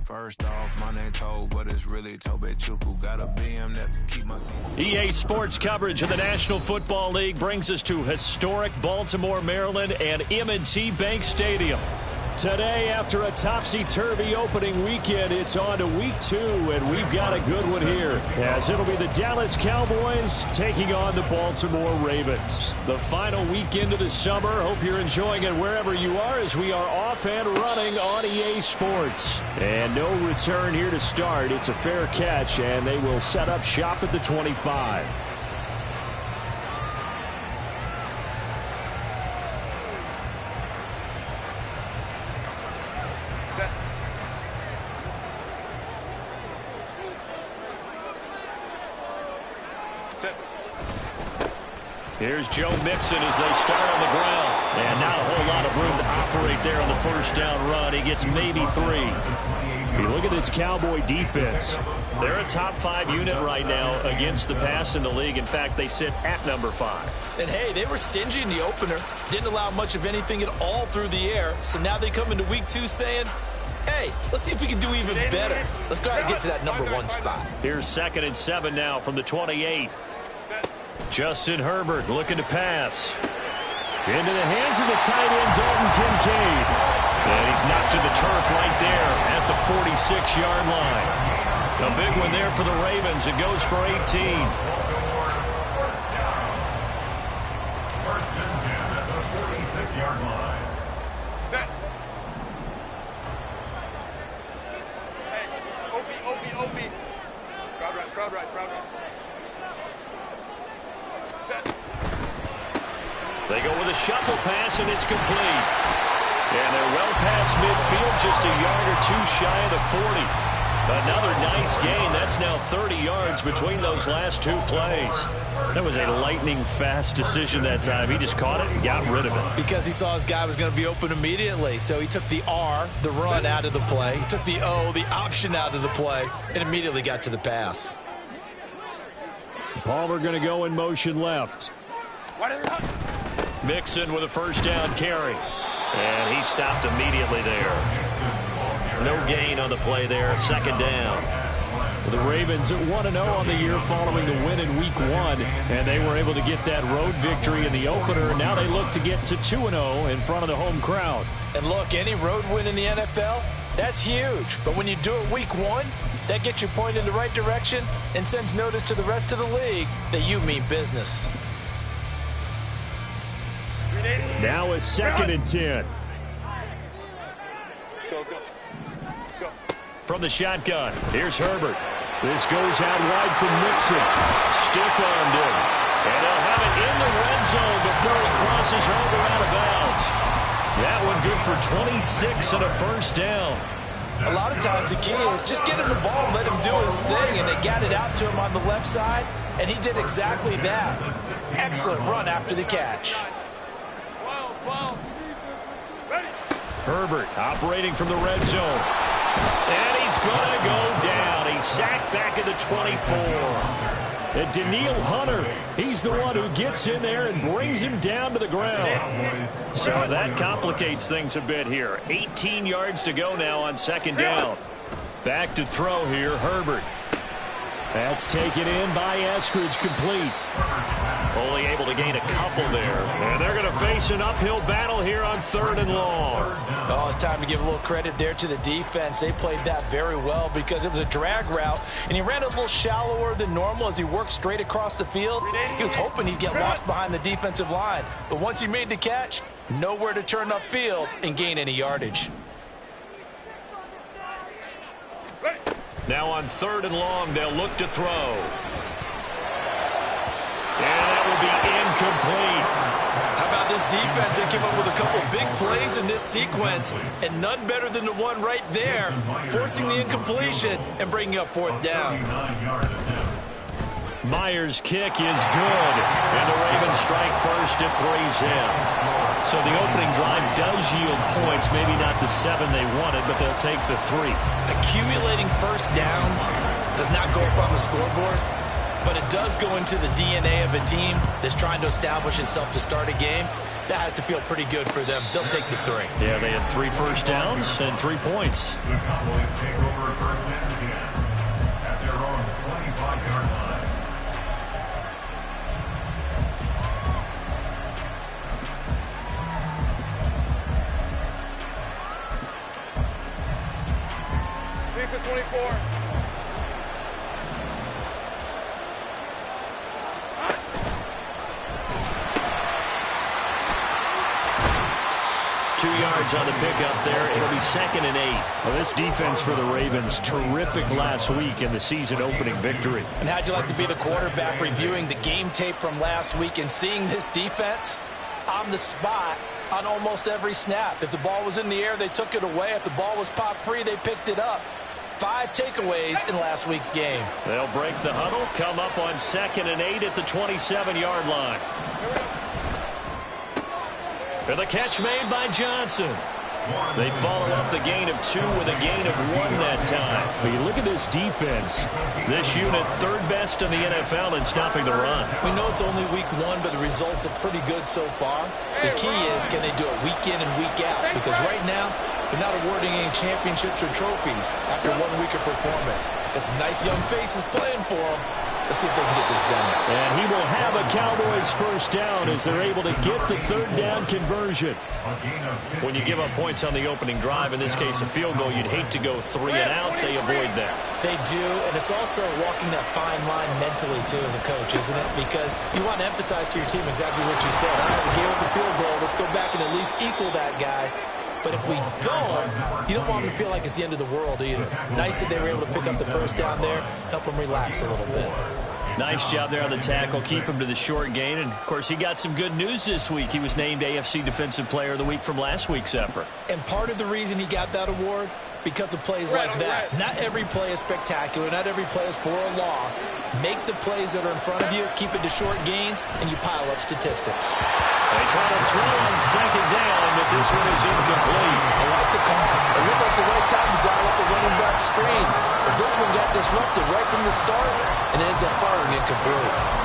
First off, my name Toe, but it's really Tobe Chuku. Got a BM that keep my seat. EA Sports coverage of the National Football League brings us to historic Baltimore, Maryland, and M&T Bank Stadium. Today, after a topsy-turvy opening weekend, it's on to week 2, and we've got a good one here, as it'll be the Dallas Cowboys taking on the Baltimore Ravens. The final weekend of the summer. Hope you're enjoying it wherever you are, as we are off and running on EA Sports. And no return here to start. It's a fair catch, and they will set up shop at the 25. Here's Joe Mixon as they start on the ground. And not a whole lot of room to operate there on the first down run. He gets maybe 3. You look at this Cowboy defense. They're a top 5 unit right now against the pass in the league. In fact, they sit at number 5. And, hey, they were stingy in the opener. Didn't allow much of anything at all through the air. So now they come into week 2 saying, hey, let's see if we can do even better. Let's go ahead and get to that number 1 spot. Here's 2nd and 7 now from the 28. Justin Herbert looking to pass. Into the hands of the tight end, Dalton Kincaid. And he's knocked to the turf right there at the 46-yard line. A big one there for the Ravens. It goes for 18. First and 10 at the 46-yard line. Set. Hey, Opie. Crowd right. They go with a shuffle pass, and it's complete. And they're well past midfield, just a yard or 2 shy of the 40. Another nice gain. That's now 30 yards between those last 2 plays. That was a lightning-fast decision that time. He just caught it and got rid of it. Because he saw his guy was going to be open immediately. So he took the R, the run, out of the play. He took the O, the option, out of the play, and immediately got to the pass. Palmer going to go in motion left. Mixon with a first down carry. And he stopped immediately there. No gain on the play there. 2nd down. The Ravens at 1-0 on the year following the win in week 1. And they were able to get that road victory in the opener. Now they look to get to 2-0 in front of the home crowd. And look, any road win in the NFL, that's huge. But when you do it week 1, that gets you pointed in the right direction and sends notice to the rest of the league that you mean business. Now a 2nd and 10. Go. From the shotgun, here's Herbert. This goes out wide from Mixon. Stiff-armed him. And they'll have it in the red zone before he crosses over out of bounds. That one good for 26 and a first down. A lot of times the key is just get him the ball, let him do his thing, and they got it out to him on the left side, and he did exactly that. Excellent run after the catch. Herbert operating from the red zone. And he's going to go down. He's sacked back at the 24. And Daniil Hunter, he's the one who gets in there and brings him down to the ground. So that complicates things a bit here. 18 yards to go now on 2nd down. Back to throw here, Herbert. That's taken in by Eskridge, complete. Only able to gain a couple there. And they're going to face an uphill battle here on 3rd and long. Oh, it's time to give a little credit there to the defense. They played that very well because it was a drag route, and he ran a little shallower than normal as he worked straight across the field. He was hoping he'd get lost behind the defensive line. But once he made the catch, nowhere to turn upfield and gain any yardage. Now on 3rd and long, they'll look to throw. And that will be incomplete. How about this defense? They came up with a couple big plays in this sequence, and none better than the one right there, forcing the incompletion and bringing up 4th down. Myers' kick is good, and the Ravens strike first at 3's in. So the opening drive does yield points, maybe not the 7 they wanted, but they'll take the 3. Accumulating first downs does not go up on the scoreboard, but it does go into the DNA of a team that's trying to establish itself to start a game. that has to feel pretty good for them. They'll take the 3. Yeah, they had 3 first downs and 3 points. The Cowboys take over first and 10 at their own 25-yard line. Lisa 24. 2 yards on the pickup there. It'll be 2nd and 8. Well, this defense for the Ravens, terrific last week in the season-opening victory. And how'd you like to be the quarterback reviewing the game tape from last week and seeing this defense on the spot on almost every snap? If the ball was in the air, they took it away. If the ball was pop free, they picked it up. 5 takeaways in last week's game. They'll break the huddle, come up on 2nd and 8 at the 27-yard line. And the catch made by Johnson. They follow up the gain of 2 with a gain of 1 that time. But you look at this defense. This unit 3rd best in the NFL in stopping the run. We know it's only week 1, but the results look pretty good so far. The key is, can they do it week in and week out? Because right now, they're not awarding any championships or trophies after 1 week of performance. Got some nice young faces playing for them. Let's see if they can get this done. And he will have a Cowboys first down as they're able to get the 3rd down conversion. When you give up points on the opening drive, in this case a field goal, you'd hate to go 3 and out. They avoid that. They do, and it's also walking that fine line mentally, too, as a coach, isn't it? Because you want to emphasize to your team exactly what you said. All right, we gave up the field goal. Let's go back and at least equal that, guys. But if we don't, you don't want them to feel like it's the end of the world either. Nice that they were able to pick up the first down there, help them relax a little bit. Nice job there on the tackle, keep him to the short gain. And, of course, he got some good news this week. He was named AFC Defensive Player of the Week from last week's effort. And part of the reason he got that award, because of plays like that. Not every play is spectacular. Not every play is for a loss. Make the plays that are in front of you, keep it to short gains, and you pile up statistics. They try to throw on 2nd down, but this one is incomplete. I like the call. It looked like the right time to dial up the running back screen. But this one got disrupted right from the start, and it ends up firing incomplete.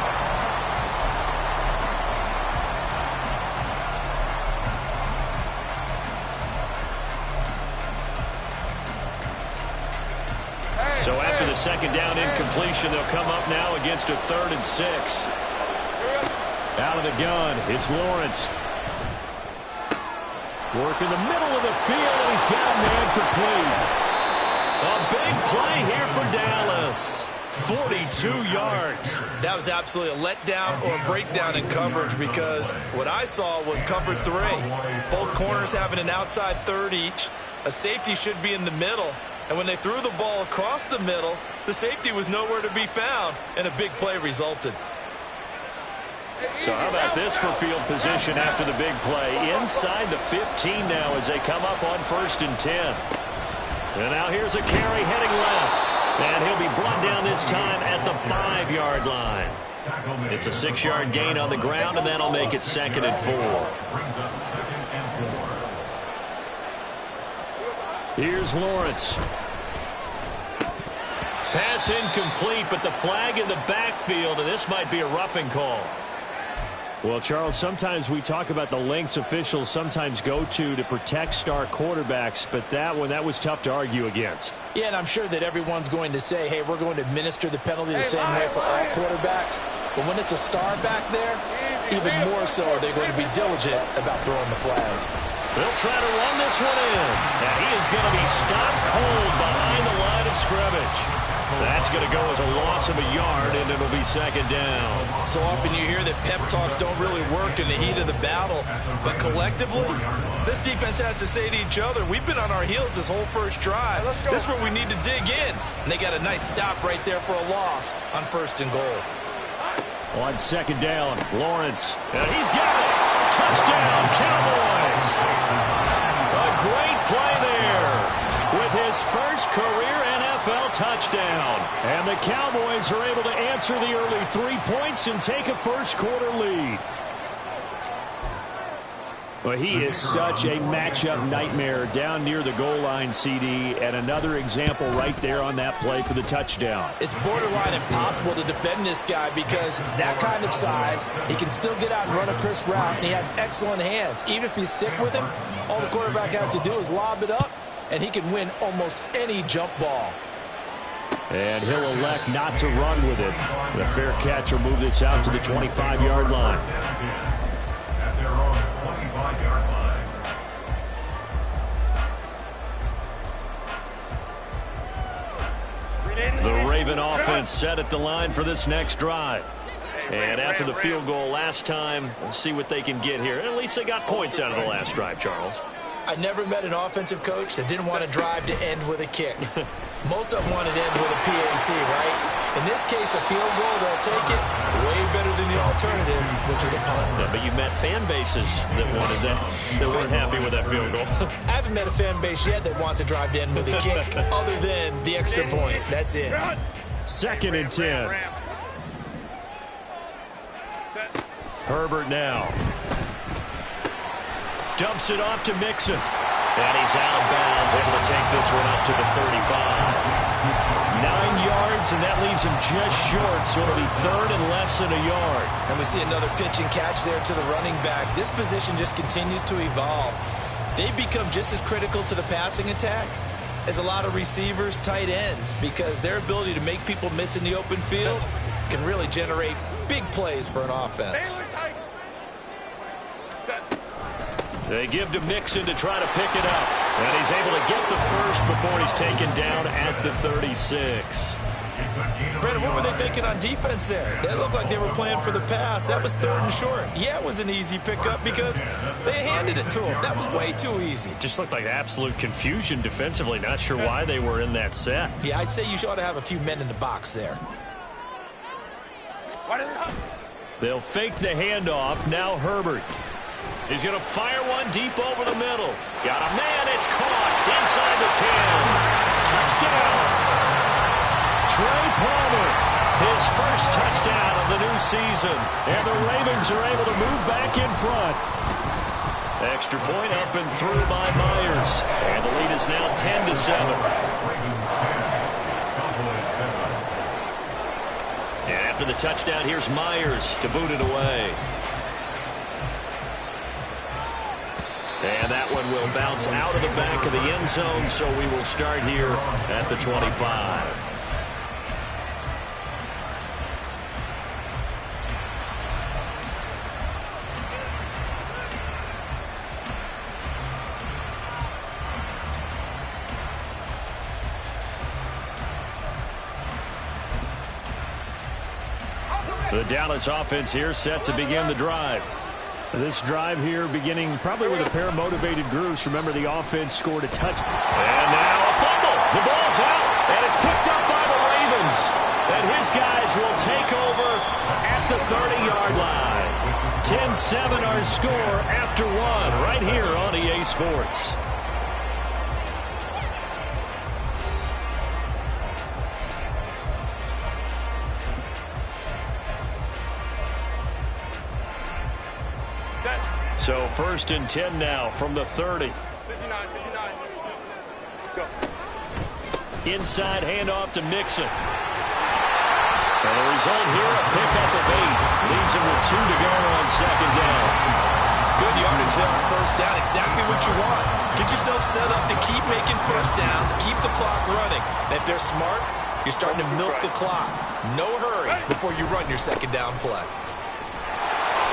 So after the 2nd down incompletion, they'll come up now against a 3rd and 6. Out of the gun, it's Lawrence. Work in the middle of the field, and he's got a man complete. A big play here for Dallas. 42 yards. That was absolutely a letdown or a breakdown in coverage, because what I saw was cover 3. Both corners having an outside 3rd each. A safety should be in the middle. And when they threw the ball across the middle, the safety was nowhere to be found, and a big play resulted. So how about this for field position after the big play? Inside the 15 now as they come up on 1st and 10. And now here's a carry heading left. And he'll be brought down this time at the 5-yard line. It's a 6-yard gain on the ground, and that'll make it 2nd and 4. Here's Lawrence. Pass incomplete, but the flag in the backfield, and this might be a roughing call. Well, Charles, sometimes we talk about the lengths officials sometimes go to protect star quarterbacks, but that was tough to argue against. Yeah, and I'm sure that everyone's going to say, hey, we're going to administer the penalty the same way for all quarterbacks. But when it's a star back there, even more so are they going to be diligent about throwing the flag. They'll try to run this one in. And he is going to be stopped cold behind the line of scrimmage. That's going to go as a loss of a yard, and it'll be 2nd down. So often you hear that pep talks don't really work in the heat of the battle. But collectively, this defense has to say to each other, we've been on our heels this whole first drive. This is where we need to dig in. And they got a nice stop right there for a loss on 1st and goal. On 2nd down, Lawrence. And he's got it. Touchdown, Cowboys. A great play there with his first career NFL touchdown. And the Cowboys are able to answer the early 3 points and take a first-quarter lead. Well, he is such a matchup nightmare down near the goal line, CD, and another example right there on that play for the touchdown. It's borderline impossible to defend this guy because that kind of size, he can still get out and run a crisp route, and he has excellent hands. Even if you stick with him, all the quarterback has to do is lob it up, and he can win almost any jump ball. And he'll elect not to run with it. The fair catch will move this out to the 25-yard line. At their own 25-yard line. The Raven offense set at the line for this next drive. And after the field goal last time, we'll see what they can get here. At least they got points out of the last drive, Charles. I never met an offensive coach that didn't want to drive to end with a kick. Most of them want to end with a PAT, right? In this case, a field goal, they'll take it way better than the alternative, which is a punt. Yeah, but you've met fan bases that wanted that, that weren't happy with that field goal. I haven't met a fan base yet that wants to drive to end with a kick, other than the extra point. That's it. 2nd and 10. Herbert now. Dumps it off to Mixon. And he's out of bounds, able to take this one up to the 35. 9 yards, and that leaves him just short, so it'll be 3rd and less than a yard. And we see another pitch and catch there to the running back. This position just continues to evolve. They become just as critical to the passing attack as a lot of receivers, tight ends, because their ability to make people miss in the open field can really generate big plays for an offense. They give to Mixon to try to pick it up. And he's able to get the first before he's taken down at the 36. Brandon, what were they thinking on defense there? They looked like they were playing for the pass. That was 3rd and short. Yeah, it was an easy pickup because they handed it to him. That was way too easy. Just looked like absolute confusion defensively. Not sure why they were in that set. Yeah, I'd say you ought to have a few men in the box there. They'll fake the handoff. Now Herbert. He's going to fire one deep over the middle. Got a man. It's caught inside the 10. Touchdown. Trey Palmer. His first touchdown of the new season. And the Ravens are able to move back in front. Extra point up and through by Myers. And the lead is now 10-7. And after the touchdown, here's Myers to boot it away. And that one will bounce out of the back of the end zone, so we will start here at the 25. The Dallas offense here set to begin the drive. This drive here beginning probably with a pair of motivated groups. Remember, the offense scored a touch. And now a fumble. The ball's out, and it's picked up by the Ravens. And his guys will take over at the 30-yard line. 10-7 our score after one right here on EA Sports. So 1st and 10 now from the 30. 59. Let's go. Inside handoff to Mixon. And the result here, a pickup of 8. Leaves him with 2 to go on 2nd down. Good yardage there on 1st down. Exactly what you want. Get yourself set up to keep making 1st downs. Keep the clock running. And if they're smart, you're starting to milk the clock. No hurry before you run your 2nd down play.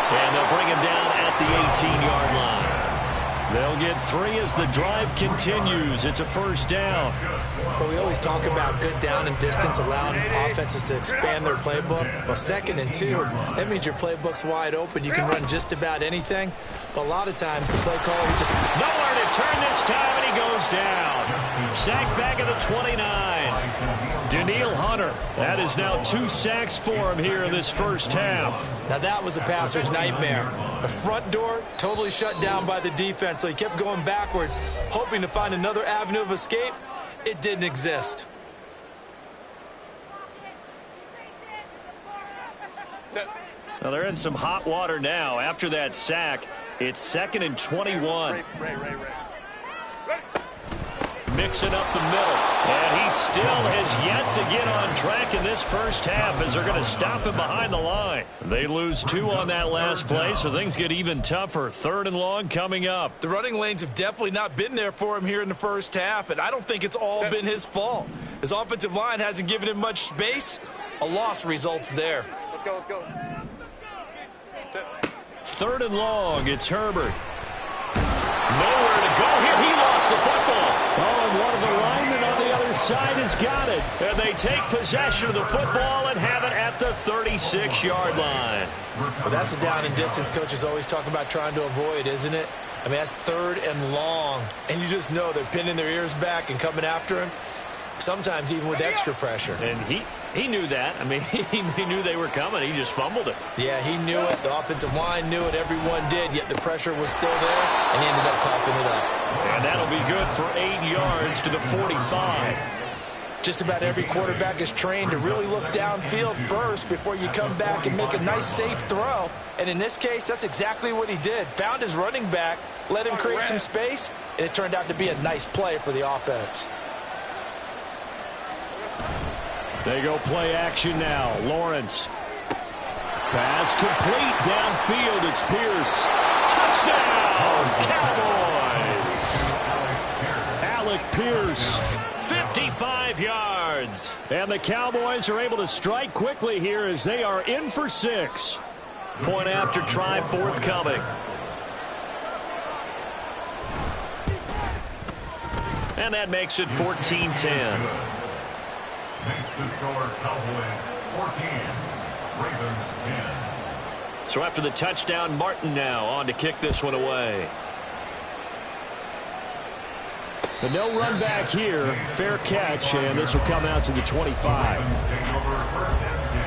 And they'll bring him down at the 18-yard line. They'll get 3 as the drive continues. It's a 1st down. Well, we always talk about good down and distance, allowing offenses to expand their playbook. Well, 2nd and 2, that means your playbook's wide open. You can run just about anything. But a lot of times, the play caller, he just... Nowhere to turn this time, and he goes down. Sacked back at the 29. Daniil Hunter. That is now 2 sacks for him here in this 1st half. Now, that was a passer's nightmare. The front door totally shut down by the defense, so he kept going backwards, hoping to find another avenue of escape. It didn't exist. Well, they're in some hot water now after that sack. It's 2nd and 21. Mixing up the middle. And he still has yet to get on track in this first half as they're going to stop him behind the line. They lose 2 on that last play, so things get even tougher. 3rd and long coming up. The running lanes have definitely not been there for him here in the first half, and I don't think it's all been his fault. His offensive line hasn't given him much space. A loss results there. Let's go, let's go. 3rd and long, it's Herbert. Nowhere to go here. He lost the football. Oh, and one of the linemen on the other side has got it. And they take possession of the football and have it at the 36-yard line. Well, that's a down and distance coaches always talk about trying to avoid, isn't it? I mean, that's 3rd and long. And you just know they're pinning their ears back and coming after him, sometimes even with extra pressure. And he knew that. I mean, he knew they were coming. He just fumbled it. Yeah, he knew it. The offensive line knew it. Everyone did, yet the pressure was still there, and he ended up coughing it up. And that'll be good for 8 yards to the 45. Just about every quarterback is trained to really look downfield first before you come back and make a nice, safe throw. And in this case, that's exactly what he did. Found his running back, let him create some space, and it turned out to be a nice play for the offense. They go play action now. Lawrence. Pass complete downfield. It's Pierce. Touchdown, Cowboys. Alec Pierce, 55 yards. And the Cowboys are able to strike quickly here as they are in for 6. Point after try forthcoming. And that makes it 14-10. Makes the score Cowboys 14, Ravens 10. So after the touchdown, Martin now on to kick this one away. But no run back here. Fair catch, and this will come out to the 25. Ravens take over 1st and 10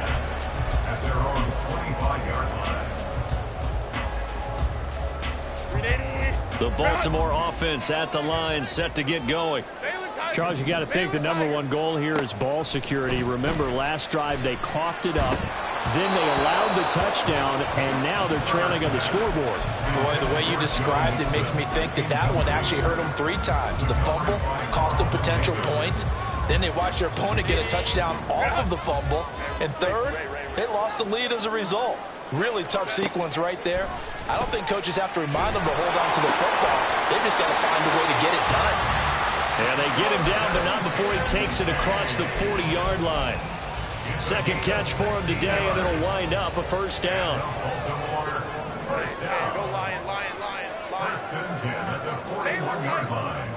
at their own 25-yard line. The Baltimore offense at the line, set to get going. Charles, you got to think the #1 goal here is ball security. Remember, last drive they coughed it up, then they allowed the touchdown, and now they're trailing on the scoreboard. Boy, the way you described it makes me think that one actually hurt them 3 times. The fumble cost them potential points. Then they watched their opponent get a touchdown off of the fumble. And third, they lost the lead as a result. Really tough sequence right there. I don't think coaches have to remind them to hold on to the football. They just got to find a way to get it done. And they get him down, but not before he takes it across the 40-yard line. Second catch for him today, and it'll wind up a 1st down. Go Lion, Lion, Lion, Lion. 1st and 10 at the 41-yard line.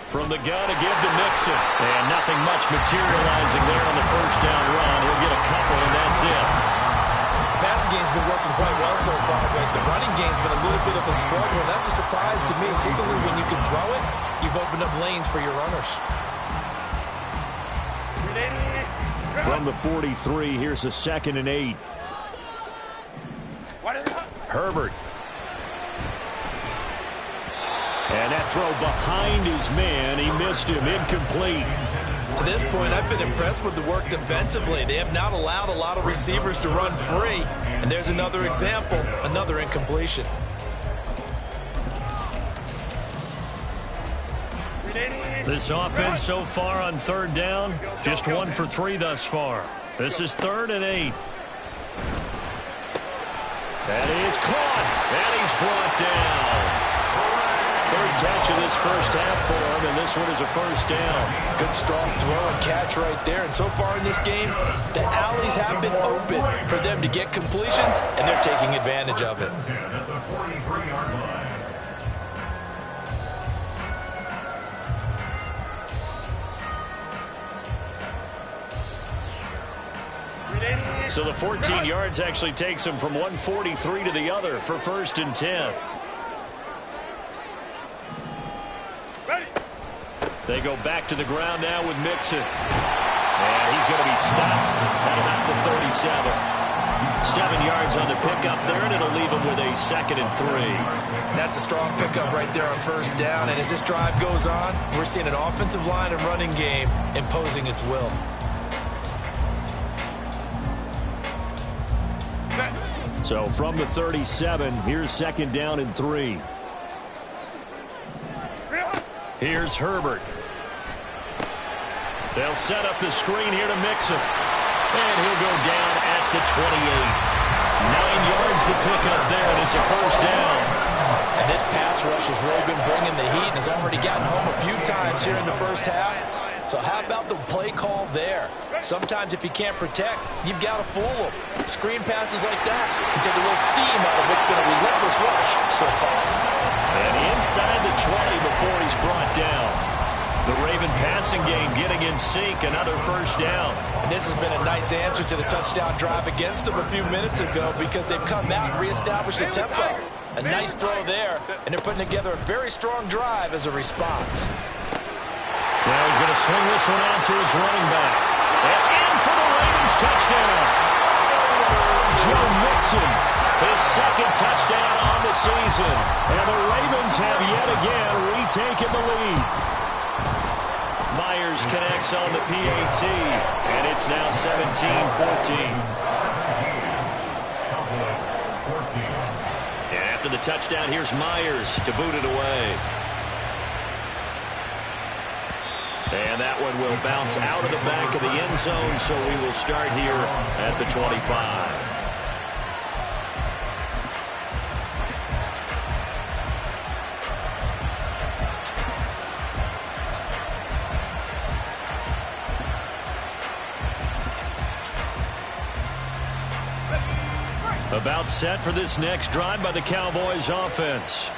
From the gun to give to Mixon. And nothing much materializing there on the 1st down run. He'll get a couple, and that's it. The passing game's been working quite well so far, but the running game's been a little bit of a struggle. That's a surprise to me. Typically, when you can throw it, you've opened up lanes for your runners. From the 43, here's a 2nd and 8. Herbert. And that throw behind his man. He missed him. Incomplete. To this point, I've been impressed with the work defensively. They have not allowed a lot of receivers to run free. And there's another example, another incompletion. This offense so far on 3rd down, just 1 for 3 thus far. This is 3rd and 8. That is caught, and he's brought down. 3rd catch of this first half for him, and this one is a 1st down. Good strong throw and catch right there. And so far in this game, the alleys have been open for them to get completions, and they're taking advantage of it. 10 at the 43-yard line. So the 14 yards actually takes him from 143 to the other for 1st and 10. They go back to the ground now with Mixon. And he's going to be stopped at about the 37. 7 yards on the pickup there, and it'll leave him with a 2nd and 3. That's a strong pickup right there on 1st down. And as this drive goes on, we're seeing an offensive line and running game imposing its will. So from the 37, here's second down and 3. Here's Herbert. They'll set up the screen here to Mixon. And he'll go down at the 28. 9 yards to pick up there, and it's a first down. And this pass rush has really been bringing the heat and has already gotten home a few times here in the first half. So how about the play call there? Sometimes if you can't protect, you've got to fool them. Screen passes like that can take a little steam out of what's been a relentless rush so far. And inside the 20 before he's brought down. The Raven passing game getting in sync, another first down. And this has been a nice answer to the touchdown drive against them a few minutes ago because they've come out and reestablished the tempo. A nice throw there, and they're putting together a very strong drive as a response. Now he's going to swing this one out to his running back. And in for the Ravens touchdown. Joe Mixon, his second touchdown on the season. And the Ravens have yet again retaken the lead. Myers connects on the PAT, and it's now 17-14. And after the touchdown, here's Myers to boot it away. And that one will bounce out of the back of the end zone, so we will start here at the 25. About set for this next drive by the Cowboys offense.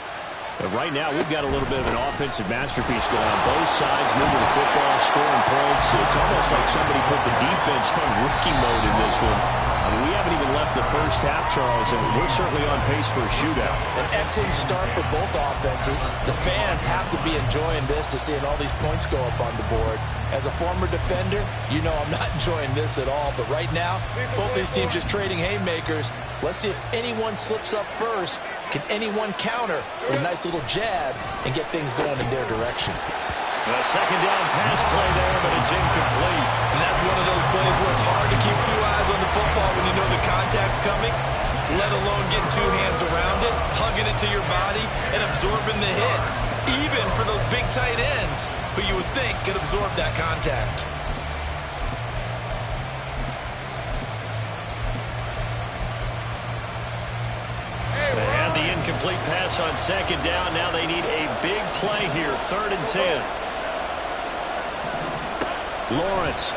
But right now, we've got a little bit of an offensive masterpiece going on both sides, moving the football, scoring points. It's almost like somebody put the defense on rookie mode in this one. I mean, we haven't even left the first half, Charles, and we're certainly on pace for a shootout. An excellent start for both offenses. The fans have to be enjoying this to seeing all these points go up on the board. As a former defender, you know I'm not enjoying this at all. But right now, both these teams just trading haymakers. Let's see if anyone slips up first. Can anyone counter with a nice little jab and get things going in their direction? A second down pass play there, but it's incomplete. And that's one of those plays where it's hard to keep two eyes on the football when you know the contact's coming, let alone getting two hands around it, hugging it to your body, and absorbing the hit. Even for those big tight ends who you would think could absorb that contact. And the incomplete pass on second down. Now they need a big play here, 3rd and 10. Lawrence.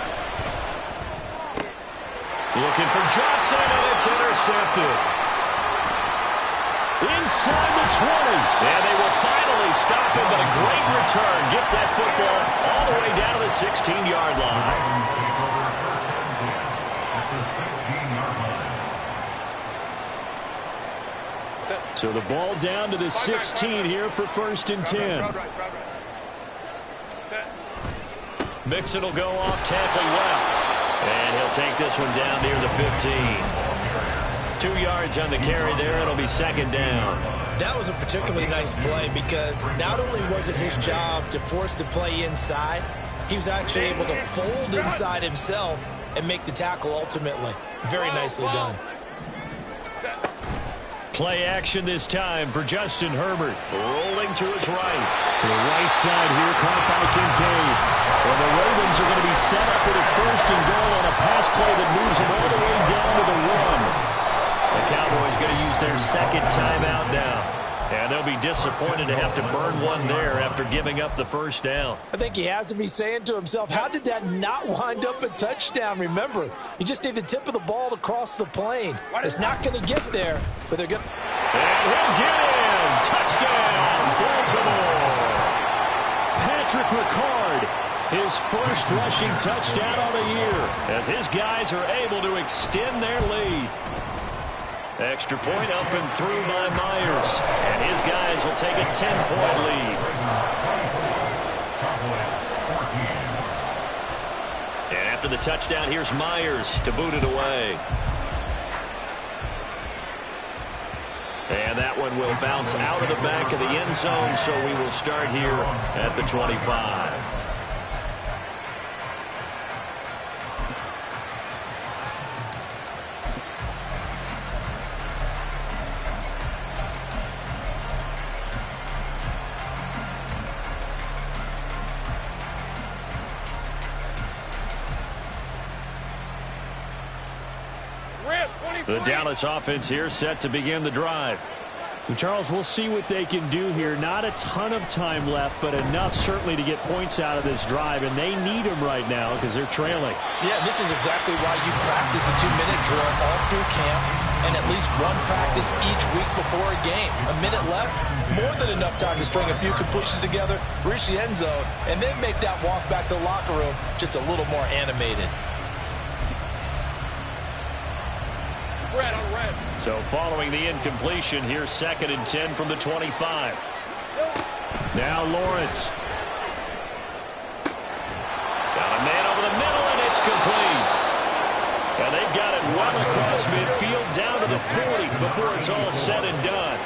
Looking for Johnson, and it's intercepted. Inside the 20. And they will finally stop him, but a great return. Gets that football all the way down to the 16-yard line. Ravens take over first and 10 at the 16-yard line. So the ball down to the 16 here for 1st and 10. Mixon will go off, tackling left. And he'll take this one down near the 15. 2 yards on the carry there. It'll be second down. That was a particularly nice play because not only was it his job to force the play inside, he was actually able to fold inside himself and make the tackle ultimately. Very nicely done. Play action this time for Justin Herbert. Rolling to his right. To the right side here, caught by Kincaid. Well, the Ravens are going to be set up with a 1st and goal on a pass play that moves them all the way down to the 1. The Cowboys going to use their second timeout now. And they'll be disappointed to have to burn one there after giving up the first down. I think he has to be saying to himself, how did that not wind up a touchdown? Remember, you just need the tip of the ball to cross the plane. It's not going to get there, but they're going to... And he'll get in! Touchdown, Baltimore! Patrick Ricard, his first rushing touchdown on the year, as his guys are able to extend their lead. Extra point up and through by Myers. And his guys will take a 10-point lead. And after the touchdown, here's Myers to boot it away. And that one will bounce out of the back of the end zone, so we will start here at the 25. The Dallas offense here set to begin the drive. And Charles, we'll see what they can do here. Not a ton of time left, but enough certainly to get points out of this drive, and they need them right now because they're trailing. Yeah, this is exactly why you practice a 2-minute drill all through camp and at least one practice each week before a game. A minute left, more than enough time to string a few completions together, reach the end zone, and then make that walk back to the locker room just a little more animated. Red on red. So following the incompletion, here's 2nd and 10 from the 25. Now Lawrence. Got a man over the middle, and it's complete. And they've got it well across midfield down to the 40 before it's all said and done.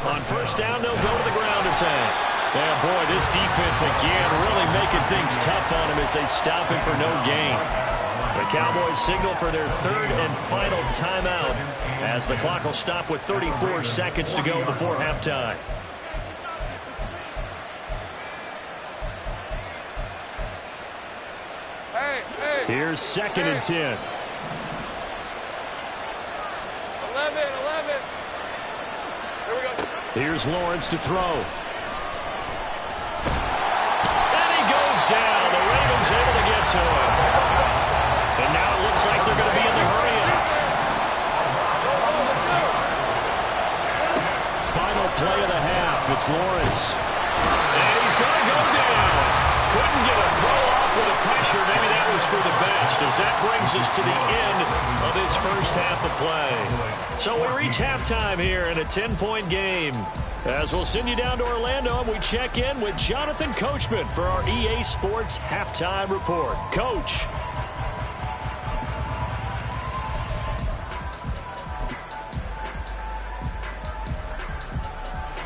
On first down, they'll go to the ground attack. Yeah, boy, this defense again really making things tough on him as they stop him for no gain. The Cowboys signal for their 3rd and final timeout as the clock will stop with 34 seconds to go before halftime. Here's 2nd and 10. 11. Here we go. Here's Lawrence to throw. And he goes down. The Ravens able to get to him. And now it looks like they're going to be in the hurry-up. Final play of the half. It's Lawrence. And he's going to go down. Couldn't get a throw off with the pressure. Maybe that was for the best, as that brings us to the end of this first half of play. So we reach halftime here in a 10-point game. As we'll send you down to Orlando, and we check in with Jonathan Coachman for our EA Sports Halftime Report. Coach.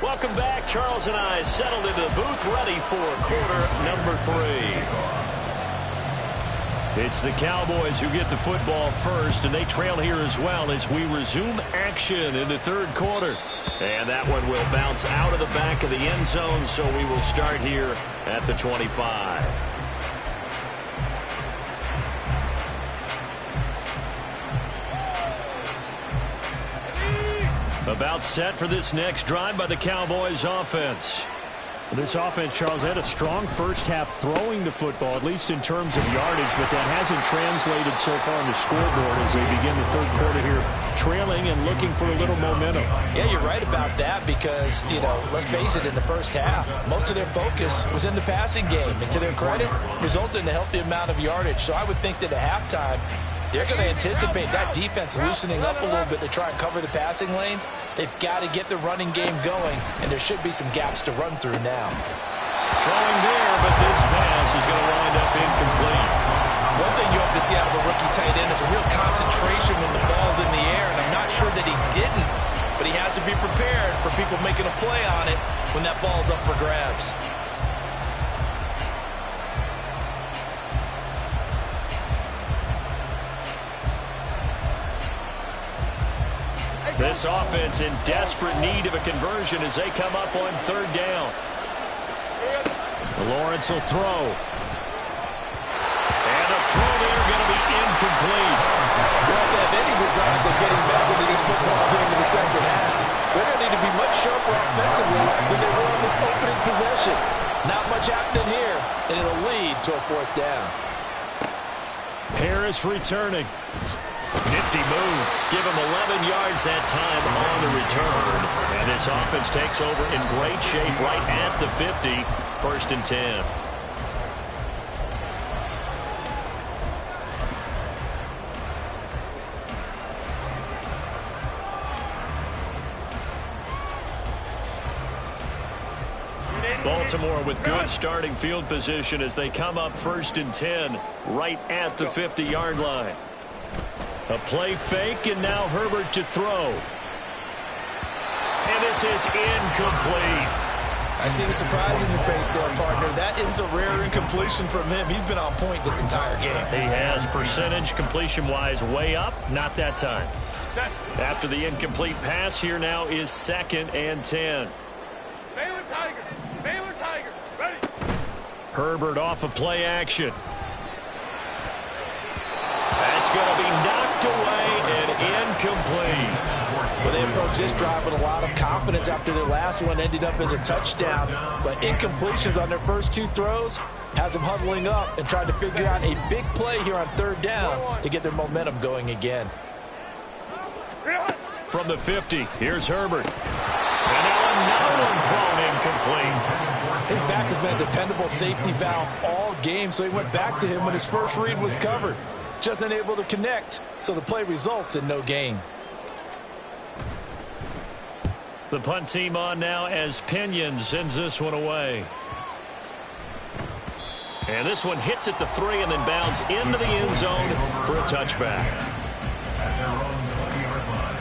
Welcome back. Charles and I settled into the booth, ready for quarter number 3. It's the Cowboys who get the football first, and they trail here as well as we resume action in the 3rd quarter. And that one will bounce out of the back of the end zone, so we will start here at the 25. About set for this next drive by the Cowboys offense. This offense, Charles, had a strong first half throwing the football, at least in terms of yardage, but that hasn't translated so far on the scoreboard as they begin the 3rd quarter here, trailing and looking for a little momentum. Yeah, you're right about that because, let's face it, in the first half, most of their focus was in the passing game. And to their credit, resulted in a healthy amount of yardage. So I would think that at halftime, they're going to anticipate that defense loosening up a little bit to try and cover the passing lanes. They've got to get the running game going, and there should be some gaps to run through now. Throwing there, but this pass is going to wind up incomplete. One thing you have to see out of a rookie tight end is a real concentration when the ball's in the air, and I'm not sure that he didn't, but he has to be prepared for people making a play on it when that ball's up for grabs. This offense in desperate need of a conversion as they come up on 3rd down. Lawrence will throw. And a throw there going to be incomplete. Well, they have any designs of getting back into this football game in the second half. They're going to need to be much sharper offensively than they were on this opening possession. Not much happening here, and it'll lead to a 4th down. Harris returning. Nifty move. Give him 11 yards that time on the return. And this offense takes over in great shape right at the 50. 1st and 10. Baltimore with good starting field position as they come up 1st and 10 right at the 50-yard line. A play fake, and now Herbert to throw. And this is incomplete. I see the surprise in your face there, partner. That is a rare incompletion from him. He's been on point this entire game. He has percentage completion-wise way up. Not that time. After the incomplete pass, here now is 2nd and 10. Baylor Tigers. Baylor Tigers. Ready. Herbert off of play action. is going to be knocked away and incomplete. Well, they approached this drive with a lot of confidence after their last one ended up as a touchdown. But incompletions on their first two throws has them huddling up and trying to figure out a big play here on third down to get their momentum going again. From the 50, here's Herbert. And now another one thrown incomplete. His back has been a dependable safety valve all game, so he went back to him when his first read was covered. Just unable to connect, so the play results in no gain. The punt team on now as Pinion sends this one away. And this one hits at the 3 and then bounds into the end zone for a touchback. At their own 20-yard line.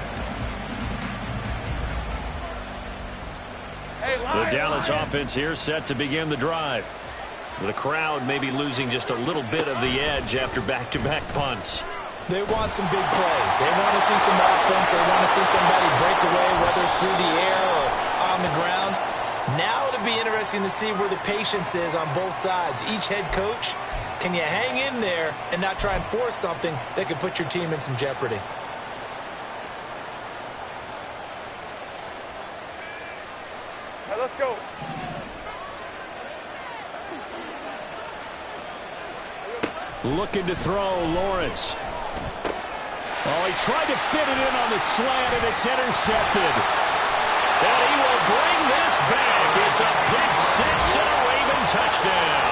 The Dallas offense here set to begin the drive. The crowd may be losing just a little bit of the edge after back-to-back punts. They want some big plays. They want to see some offense. They want to see somebody break away, whether it's through the air or on the ground. Now it'll be interesting to see where the patience is on both sides. Each head coach, can you hang in there and not try and force something that could put your team in some jeopardy? Right, let's go. Looking to throw, Lawrence. Oh, he tried to fit it in on the slant, and it's intercepted. And he will bring this back. It's a pick six and a Raven touchdown.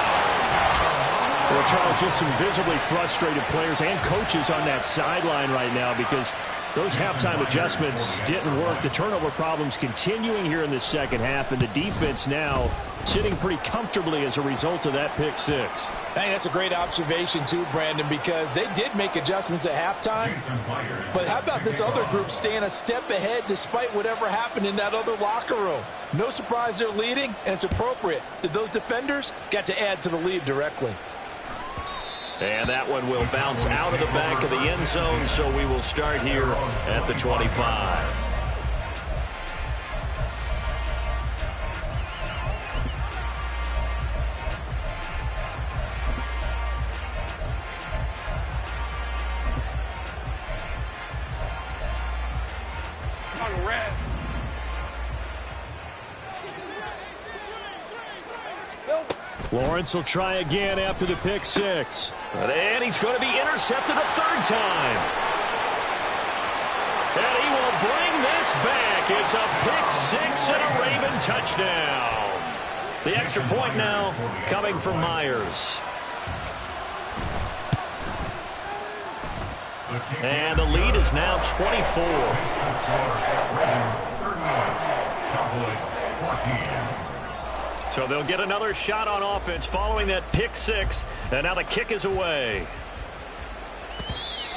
Well, Charles, just some visibly frustrated players and coaches on that sideline right now because those halftime adjustments didn't work. The turnover problems continuing here in the second half, and the defense now sitting pretty comfortably as a result of that pick six. I think that's a great observation too, Brandon, because they did make adjustments at halftime. But how about this other group staying a step ahead despite whatever happened in that other locker room? No surprise they're leading, and it's appropriate that those defenders got to add to the lead directly. And that one will bounce out of the back of the end zone, so we will start here at the 25. On red. Lawrence will try again after the pick six. And he's going to be intercepted a third time. And he will bring this back. It's a pick six and a Raven touchdown. The extra point now coming from Myers. And the lead is now 24. Cowboys 14. So they'll get another shot on offense following that pick six. And now the kick is away.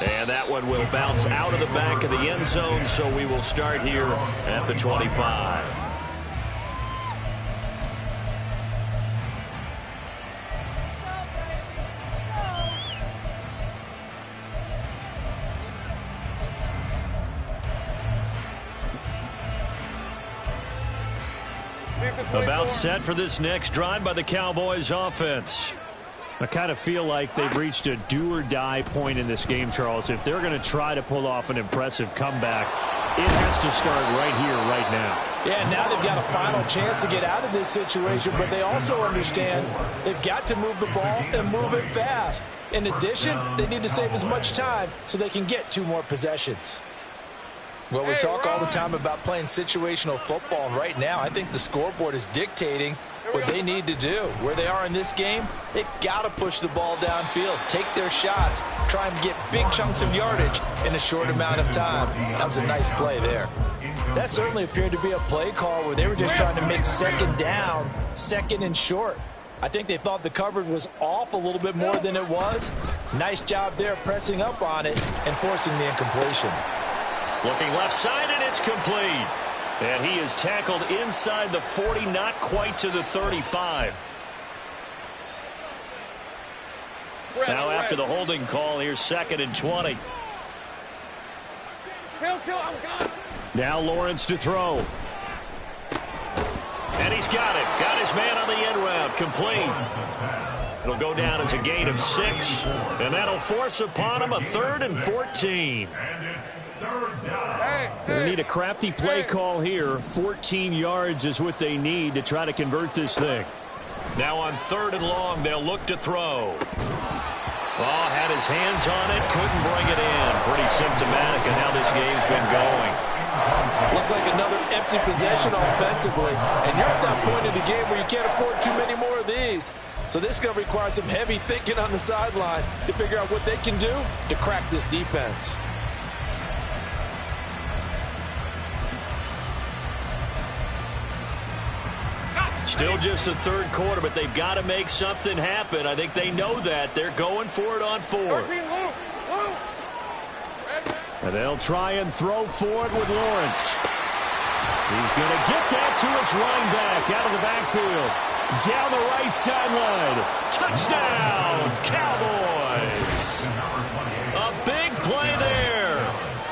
And that one will bounce out of the back of the end zone. So we will start here at the 25. About set for this next drive by the Cowboys offense. I kind of feel like they've reached a do-or-die point in this game, Charles. If they're going to try to pull off an impressive comeback, it has to start right here, right now. Yeah, now they've got a final chance to get out of this situation, but they also understand they've got to move the ball and move it fast. In addition, they need to save as much time so they can get 2 more possessions. Well, we talk all the time about playing situational football, and right now I think the scoreboard is dictating what they need to do. Where they are in this game, they've got to push the ball downfield, take their shots, try and get big chunks of yardage in a short amount of time. That was a nice play there. That certainly appeared to be a play call where they were just trying to make second down, second and short. I think they thought the coverage was off a little bit more than it was. Nice job there pressing up on it and forcing the incompletion. Looking left side, and it's complete. And he is tackled inside the 40, not quite to the 35. Now after the holding call, here's 2nd and 20. Now Lawrence to throw. And he's got it. Got his man on the end route. Complete. It'll go down as a gain of 6, and that'll force upon them a 3rd and 14. And it's third down. They need a crafty play call here. 14 yards is what they need to try to convert this thing. Now on 3rd and long, they'll look to throw. Oh, had his hands on it, couldn't bring it in. Pretty symptomatic of how this game's been going. Looks like another empty possession offensively. And you're at that point in the game where you can't afford too many more of these. So this is going to require some heavy thinking on the sideline to figure out what they can do to crack this defense. Still just the 3rd quarter, but they've got to make something happen. I think they know that. They're going for it on 4th. And they'll try and throw for it with Lawrence. He's going to get that to his running back out of the backfield. Down the right sideline. Touchdown, Cowboys. A big play there.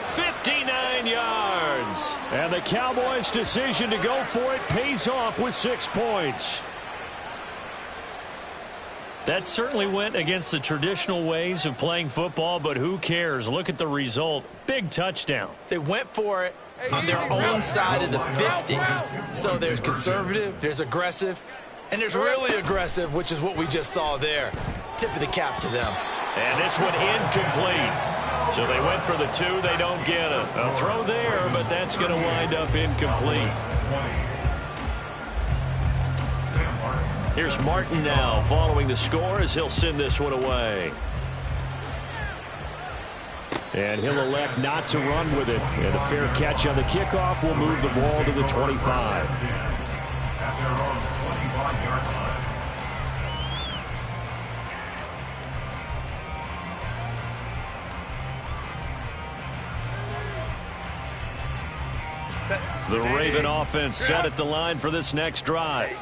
59 yards. And the Cowboys' decision to go for it pays off with 6 points. That certainly went against the traditional ways of playing football, but who cares? Look at the result. Big touchdown. They went for it on their own side of the 50. So there's conservative, there's aggressive, and there's really aggressive, which is what we just saw there. Tip of the cap to them. And this one incomplete. So they went for the 2. They don't get it. A throw there, but that's going to wind up incomplete. Here's Martin now following the score as he'll send this one away. And he'll elect not to run with it. And a fair catch on the kickoff will move the ball to the 25. At their own 25-yard line. The Raven offense set at the line for this next drive.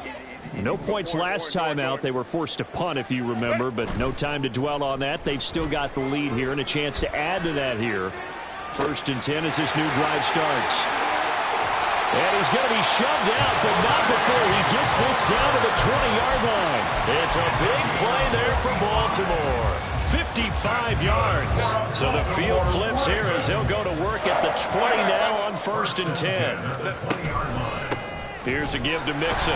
No points last time out. They were forced to punt, if you remember, but no time to dwell on that. They've still got the lead here and a chance to add to that here. 1st and 10 as this new drive starts. And he's going to be shoved out, but not before he gets this down to the 20-yard line. It's a big play there for Baltimore. 55 yards. So the field flips here as they'll go to work at the 20 now on 1st and 10. Here's a give to Mixon.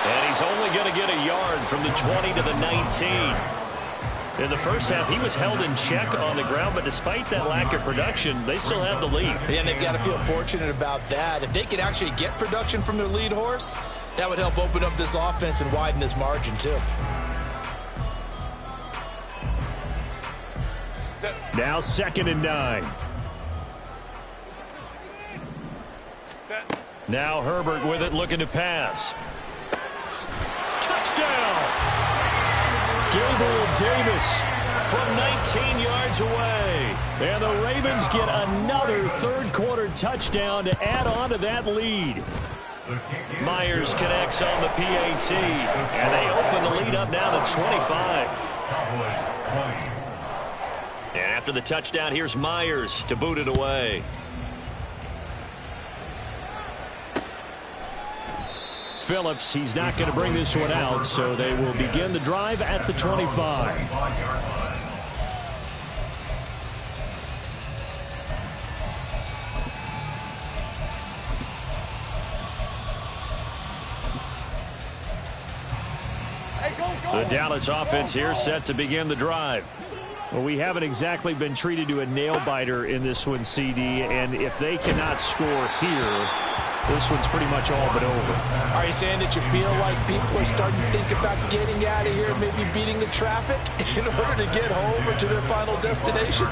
And he's only going to get a yard from the 20 to the 19. In the first half, he was held in check on the ground, but despite that lack of production, they still have the lead. And they've got to feel fortunate about that. If they could actually get production from their lead horse, that would help open up this offense and widen this margin, too. Now 2nd and 9. Now Herbert with it, looking to pass. Touchdown! Gabriel Davis from 19 yards away. And the Ravens get another 3rd quarter touchdown to add on to that lead. Myers connects on the PAT, and they open the lead up now to 25. And after the touchdown, here's Myers to boot it away. Phillips, he's not going to bring this one out, so they will begin the drive at the 25. The Dallas offense here set to begin the drive. Well, we haven't exactly been treated to a nail-biter in this one, CD, and if they cannot score here, this one's pretty much all but over. Are you saying that you feel like people are starting to think about getting out of here, maybe beating the traffic in order to get home or to their final destination?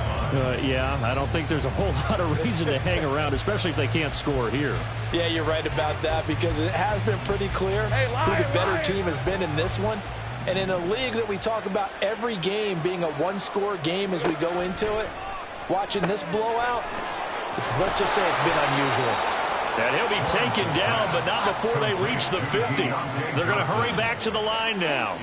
Yeah, I don't think there's a whole lot of reason to hang around, especially if they can't score here. Yeah, you're right about that, because it has been pretty clear who the better team has been in this one. And in a league that we talk about every game being a one-score game as we go into it, watching this blowout, let's just say it's been unusual. And he'll be taken down, but not before they reach the 50. They're going to hurry back to the line now.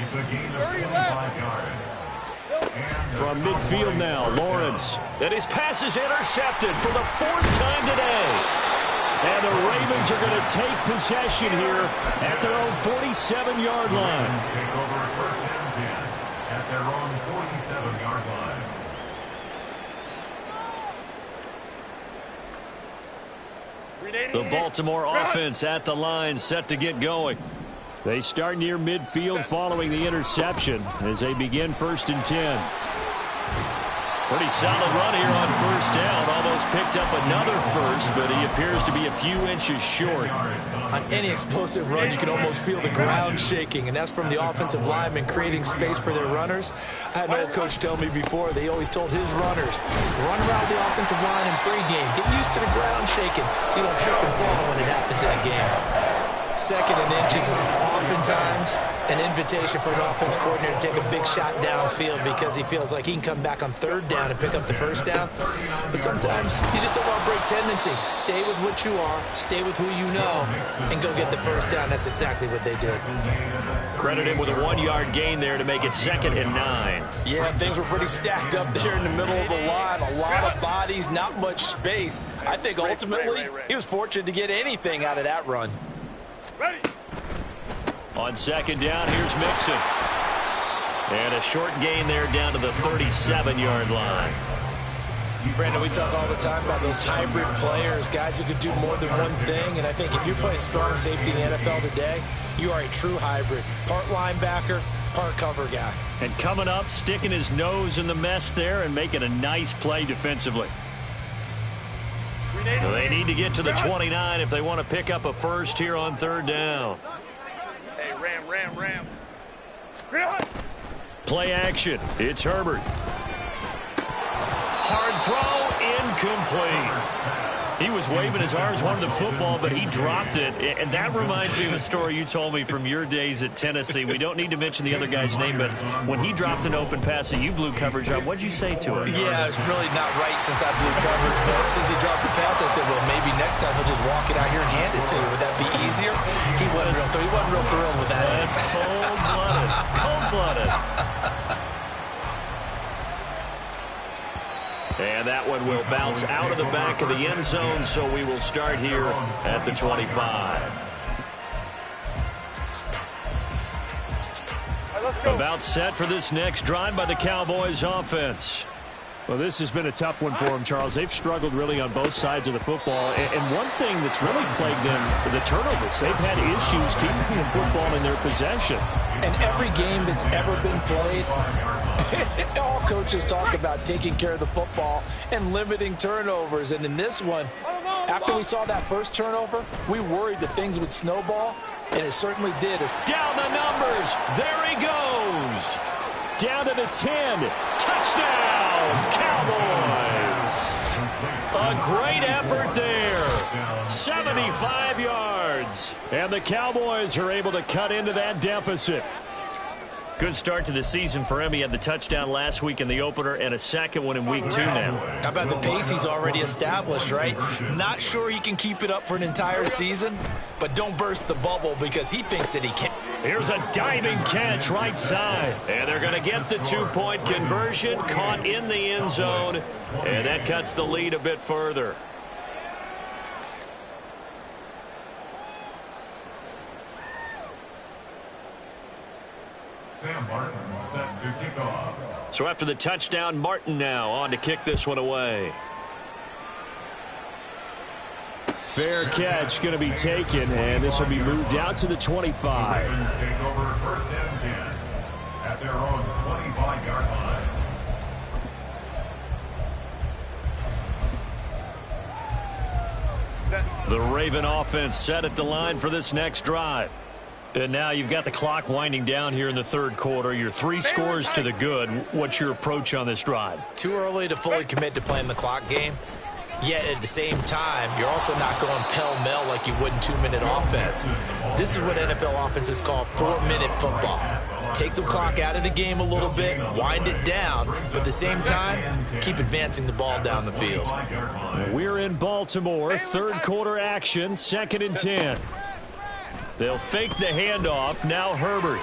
From midfield now, Lawrence. And his pass is intercepted for the 4th time today. And the Ravens are going to take possession here at their own 47-yard line. their own 47-yard line. The Baltimore offense at the line, set to get going. They start near midfield following the interception as they begin 1st and 10. Pretty solid run here on 1st down. Almost picked up another first, but he appears to be a few inches short. On any explosive run, you can almost feel the ground shaking, and that's from the offensive linemen creating space for their runners. I had an old coach tell me before, they always told his runners, run around the offensive line in pregame. Get used to the ground shaking so you don't trip and fall when it happens in a game. 2nd and inches is oftentimes an invitation for an offense coordinator to take a big shot downfield because he feels like he can come back on 3rd down and pick up the 1st down. But sometimes you just don't want to break tendency. Stay with what you are, stay with who you know, and go get the 1st down. That's exactly what they did. Credit him with a 1-yard gain there to make it 2nd and 9. Yeah, things were pretty stacked up there in the middle of the line. A lot of bodies, not much space. I think ultimately he was fortunate to get anything out of that run. Ready. On 2nd down, here's Mixon. And a short gain there down to the 37-yard line. Brandon, we talk all the time about those hybrid players, guys who could do more than one thing. And I think if you're playing strong safety in the NFL today, you are a true hybrid. Part linebacker, part cover guy. And coming up, sticking his nose in the mess there and making a nice play defensively. They need to get to the 29 if they want to pick up a first here on 3rd down. Hey, ram. Play action. It's Herbert. Hard throw, incomplete. He was waving his arms, wanted the football, but he dropped it. And that reminds me of a story you told me from your days at Tennessee. We don't need to mention the other guy's name, but when he dropped an open pass that you blew coverage on, what'd you say to him? Yeah, it's really not right since I blew coverage, but since he dropped the pass, I said, well, maybe next time he'll just walk it out here and hand it to you. Would that be easier? He wasn't real thrilled with that. That's cold-blooded. Cold-blooded. And that one will bounce out of the back of the end zone, so we will start here at the 25. Let's go. About set for this next drive by the Cowboys offense. Well, this has been a tough one for them, Charles. They've struggled really on both sides of the football. And one thing that's really plagued them, the turnovers. They've had issues keeping the football in their possession. And every game that's ever been played, all coaches talk about taking care of the football and limiting turnovers. And in this one, after we saw that first turnover, we worried that things would snowball, and it certainly did. Down the numbers. There he goes. Down to the 10. Touchdown, Cowboys. A great effort there. 75 yards. And the Cowboys are able to cut into that deficit. Good start to the season for him. He had the touchdown last week in the opener and a second one in week 2 now. How about the pace he's already established, right? Not sure he can keep it up for an entire season, but don't burst the bubble because he thinks that he can. Here's a diving catch right side. And they're going to get the 2-point conversion, caught in the end zone, and that cuts the lead a bit further. Sam Martin set to kick off. So after the touchdown, Martin now on to kick this one away. Fair catch going to be taken, and this will be moved out to the 25. Ravens take over 1st and 10 at their own 25-yard line. The Raven offense set at the line for this next drive. And now you've got the clock winding down here in the 3rd quarter. You're 3 scores to the good. What's your approach on this drive? Too early to fully commit to playing the clock game. Yet at the same time, you're also not going pell-mell like you would in 2-minute offense. This is what NFL offenses call 4-minute football. Take the clock out of the game a little bit, wind it down, but at the same time, keep advancing the ball down the field. We're in Baltimore, 3rd quarter action, 2nd and 10. They'll fake the handoff. Now Herbert.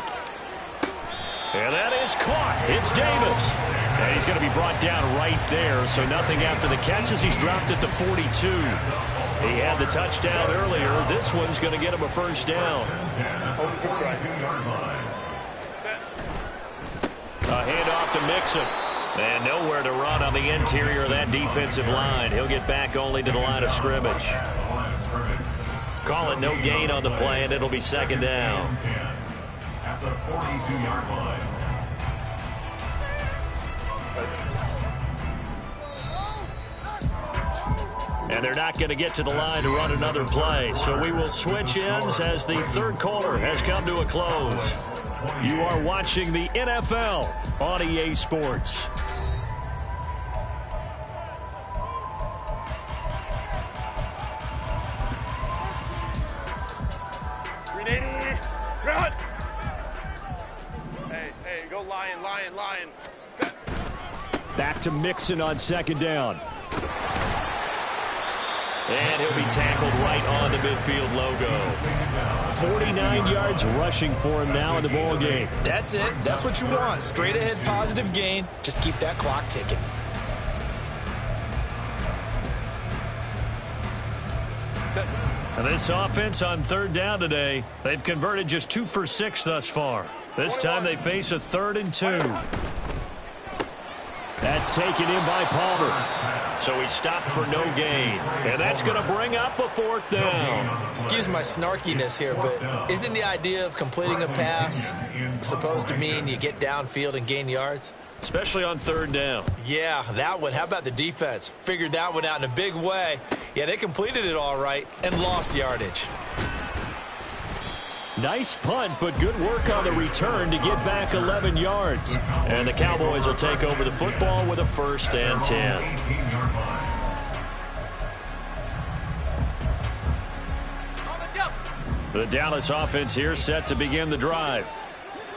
And that is caught. It's Davis. And he's going to be brought down right there. So nothing after the catches. He's dropped at the 42. He had the touchdown earlier. This one's going to get him a 1st down. A handoff back to Mixon. And nowhere to run on the interior of that defensive line. He'll get back only to the line of scrimmage. Call it no gain on the play, and it'll be second down. At the 42-yard line. And they're not going to get to the line to run another play. So we will switch ends as the third quarter has come to a close. You are watching the NFL on EA Sports. Run! Hey, go lion. Set. Back to Mixon on second down. And he'll be tackled right on the midfield logo. 49 yards rushing for him now in the ball game. That's it. That's what you want. Straight ahead positive gain. Just keep that clock ticking. And this offense on third down today, they've converted just 2 for 6 thus far. This time they face a 3rd and 2. That's taken in by Palmer. So he stopped for no gain. And that's going to bring up a 4th down. Excuse my snarkiness here, but isn't the idea of completing a pass supposed to mean you get downfield and gain yards? Especially on 3rd down. Yeah, that one. How about the defense? Figured that one out in a big way. Yeah, they completed it all right and lost yardage. Nice punt, but good work on the return to get back 11 yards. And the Cowboys will take over the football with a 1st and 10. The Dallas offense here set to begin the drive.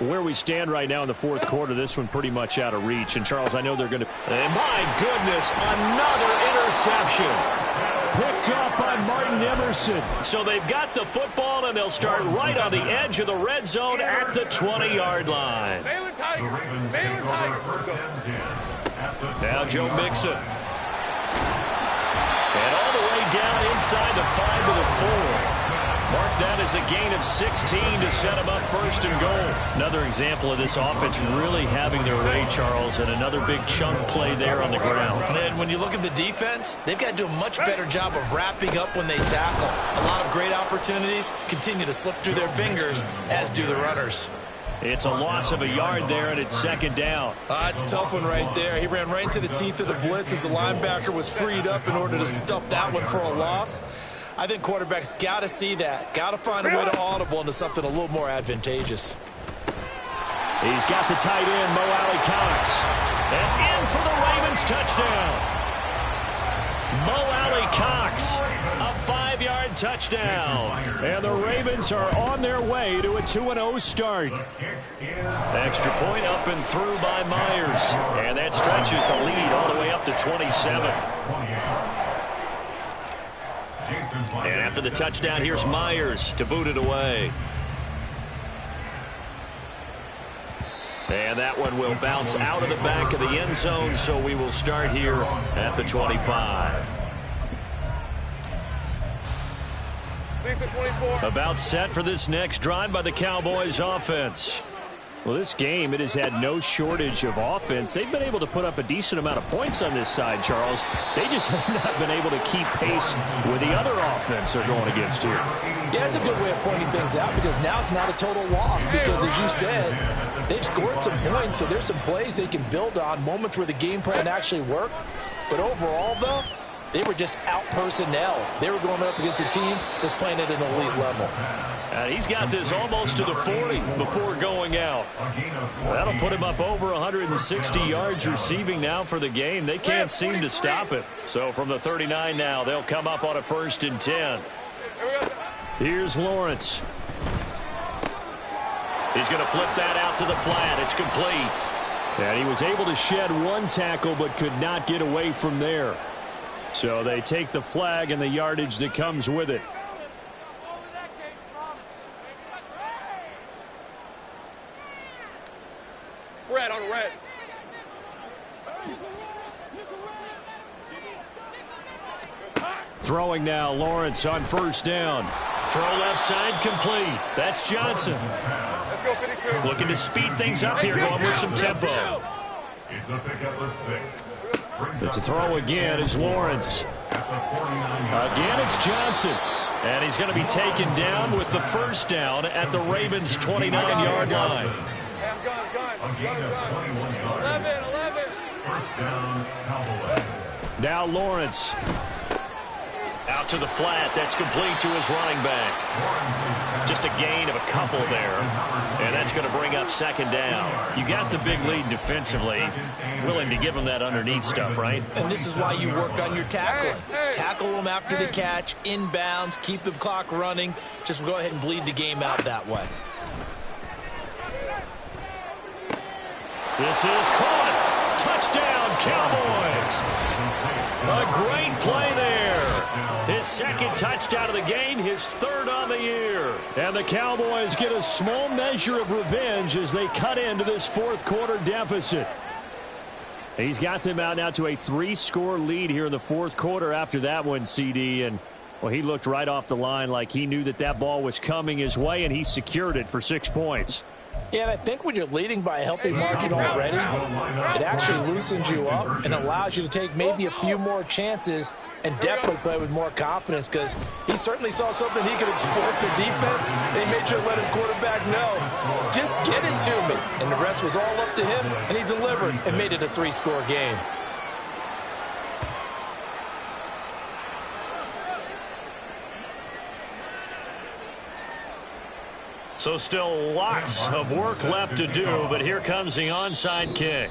Where we stand right now in the fourth quarter, this one pretty much out of reach. And, Charles, I know they're going to... And my goodness, another interception. Picked up by Martin Emerson. So they've got the football, and they'll start right on the edge of the red zone at the 20-yard line. Baylor Tigers. Now Joe Mixon. And all the way down inside the 5 to the 4. Mark that as a gain of 16 to set him up 1st and goal. Another example of this offense really having their way, Charles, and another big chunk play there on the ground. And when you look at the defense, they've got to do a much better job of wrapping up when they tackle. A lot of great opportunities continue to slip through their fingers, as do the runners. It's a loss of a yard there, and it's 2nd down. It's a tough one right there. He ran right into the teeth of the blitz as the linebacker was freed up in order to stuff that one for a loss. I think quarterbacks got to see that. Got to find a way to audible into something a little more advantageous. He's got the tight end, Mo Alley-Cox. And in for the Ravens touchdown. Mo Alley-Cox, a 5-yard touchdown. And the Ravens are on their way to a 2-0 start. Extra point up and through by Myers. And that stretches the lead all the way up to 27. And after the touchdown, here's Myers to boot it away. And that one will bounce out of the back of the end zone, so we will start here at the 25. About set for this next drive by the Cowboys offense. Well, this game, it has had no shortage of offense. They've been able to put up a decent amount of points on this side, Charles. They just have not been able to keep pace with the other offense they're going against here. Yeah, it's a good way of pointing things out because now it's not a total loss because, as you said, they've scored some points, so there's some plays they can build on, moments where the game plan actually worked. But overall, though, they were just out personnel. They were going up against a team that's playing at an elite level. And he's got this almost to the 40 before going out. That'll put him up over 160 yards receiving now for the game. They can't seem to stop it. So from the 39 now, they'll come up on a 1st and 10. Here's Lawrence. He's going to flip that out to the flat. It's complete. And he was able to shed one tackle but could not get away from there. So they take the flag and the yardage that comes with it. Red on red. Throwing now, Lawrence on 1st down. Throw left side complete. That's Johnson. Let's go, 52. Looking to speed things up here, going with some tempo. It's a pickup of 6. But to throw again is Lawrence. Again, it's Johnson. And he's going to be taken down with the first down at the Ravens' 29-yard line. A gain of 21 yards. 11. First down, Cowboys. Now Lawrence. Out to the flat. That's complete to his running back. Just a gain of a couple there. And that's going to bring up second down. You got the big lead defensively. Willing to give him that underneath stuff, right? And this is why you work on your tackling. Tackle them after the catch, inbounds, keep the clock running. Just go ahead and bleed the game out that way. This is caught. Touchdown, Cowboys. A great play there. His second touchdown of the game, his third on the year. And the Cowboys get a small measure of revenge as they cut into this fourth quarter deficit. He's got them out now to a 3-score lead here in the fourth quarter after that one, CD. And, well, he looked right off the line like he knew that that ball was coming his way, and he secured it for 6 points. Yeah, and I think when you're leading by a healthy margin already, it actually loosens you up and allows you to take maybe a few more chances and definitely play with more confidence, because he certainly saw something he could exploit in the defense. They made sure to let his quarterback know, just get it to me. And the rest was all up to him, and he delivered and made it a 3-score game. So still lots of work left to do, but here comes the onside kick.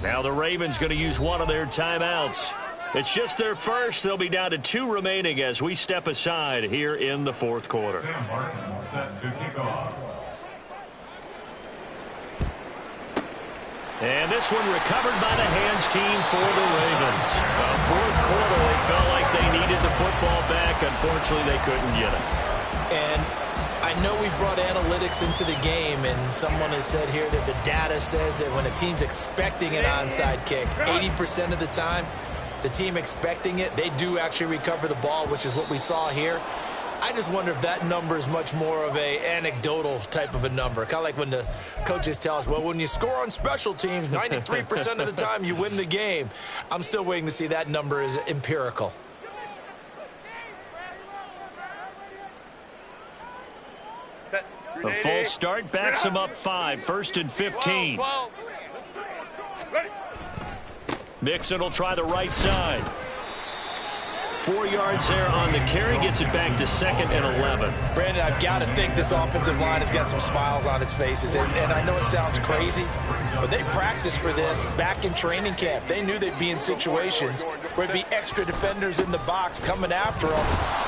Now the Ravens going to use one of their timeouts. It's just their first. They'll be down to 2 remaining as we step aside here in the fourth quarter. Sam Martin set to kick off. And this one recovered by the hands team for the Ravens. Fourth quarter, they felt like they needed the football back. Unfortunately, they couldn't get it. And I know we brought analytics into the game, and someone has said here that the data says that when a team's expecting an onside kick, 80% of the time, the team expecting it, they do actually recover the ball, which is what we saw here. I just wonder if that number is much more of a anecdotal type of a number. Kind of like when the coaches tell us, well, when you score on special teams, 93% of the time you win the game. I'm still waiting to see that number is empirical. A false start backs him up 5. First and 15. Mixon will try the right side. 4 yards there on the carry. Gets it back to 2nd and 11. Brandon, I've got to think this offensive line has got some smiles on its faces. And I know it sounds crazy, but they practiced for this back in training camp. They knew they'd be in situations where there'd be extra defenders in the box coming after them,